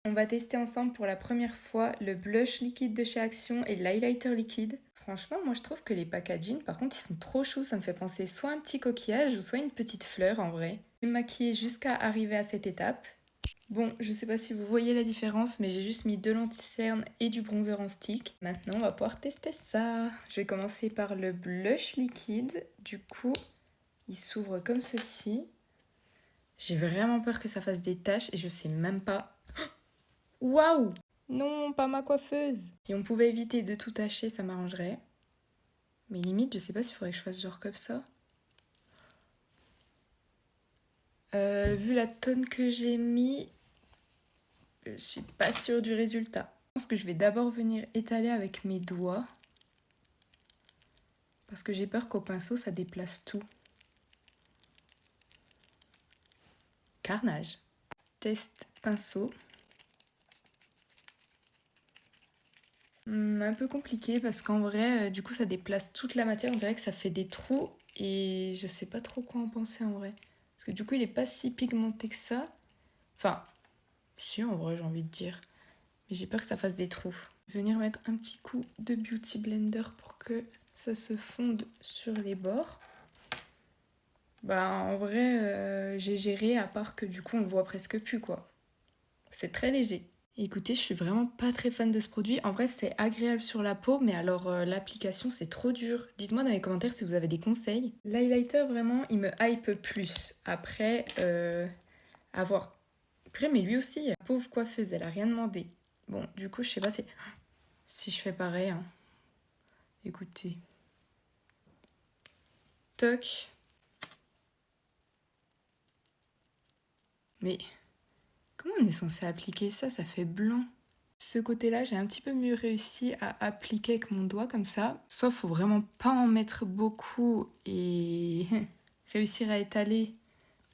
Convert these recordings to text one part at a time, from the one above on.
On va tester ensemble pour la première fois le blush liquide de chez Action et l'highlighter liquide. Franchement, moi je trouve que les packaging, par contre, ils sont trop choux. Ça me fait penser soit un petit coquillage ou soit une petite fleur en vrai. Je vais me maquiller jusqu'à arriver à cette étape. Bon, je sais pas si vous voyez la différence, mais j'ai juste mis de l'anti-cerne et du bronzer en stick. Maintenant, on va pouvoir tester ça. Je vais commencer par le blush liquide. Du coup, il s'ouvre comme ceci. J'ai vraiment peur que ça fasse des taches et je sais même pas. Waouh! Non, pas ma coiffeuse! Si on pouvait éviter de tout tacher, ça m'arrangerait. Mais limite, je sais pas s'il faudrait que je fasse genre comme ça. Vu la tonne que j'ai mis, je suis pas sûre du résultat. Je pense que je vais d'abord venir étaler avec mes doigts. Parce que j'ai peur qu'au pinceau, ça déplace tout. Carnage. Test pinceau. Un peu compliqué parce qu'en vrai, du coup, ça déplace toute la matière. On dirait que ça fait des trous et je sais pas trop quoi en penser en vrai. Parce que du coup, il est pas si pigmenté que ça. Enfin, si en vrai, j'ai envie de dire. Mais j'ai peur que ça fasse des trous. Venir mettre un petit coup de Beauty Blender pour que ça se fonde sur les bords. Bah, en vrai, j'ai géré à part que du coup, on le voit presque plus quoi. C'est très léger. Écoutez, je suis vraiment pas très fan de ce produit. En vrai, c'est agréable sur la peau, mais alors l'application, c'est trop dur. Dites-moi dans les commentaires si vous avez des conseils. L'highlighter, vraiment, il me hype plus. Après, à voir. Après, mais lui aussi, la pauvre coiffeuse, elle a rien demandé. Bon, du coup, je sais pas si je fais pareil. Hein. Écoutez. Toc. Mais comment on est censé appliquer ça? Ça fait blanc. Ce côté-là, j'ai un petit peu mieux réussi à appliquer avec mon doigt comme ça. Sauf, faut vraiment pas en mettre beaucoup et réussir à étaler.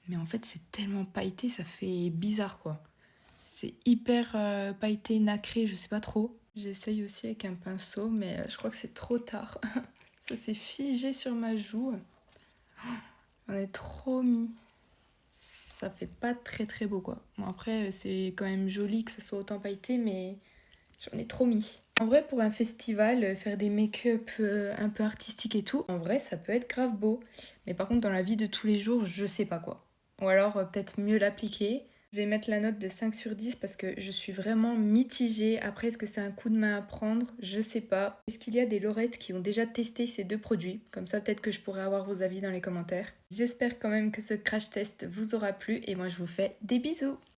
Mais en fait, c'est tellement pailleté, ça fait bizarre quoi. C'est hyper pailleté, nacré, je sais pas trop. J'essaye aussi avec un pinceau, mais je crois que c'est trop tard. Ça s'est figé sur ma joue. J'en ai trop mis. Ça fait pas très très beau quoi. Bon après, c'est quand même joli que ça soit autant pailleté, mais j'en ai trop mis. En vrai, pour un festival, faire des make-up un peu artistiques et tout, en vrai, ça peut être grave beau. Mais par contre, dans la vie de tous les jours, je sais pas quoi. Ou alors, peut-être mieux l'appliquer. Je vais mettre la note de 5 sur 10 parce que je suis vraiment mitigée. Après, est-ce que c'est un coup de main à prendre? Je sais pas. Est-ce qu'il y a des lorettes qui ont déjà testé ces deux produits? Comme ça, peut-être que je pourrais avoir vos avis dans les commentaires. J'espère quand même que ce crash test vous aura plu et moi, je vous fais des bisous.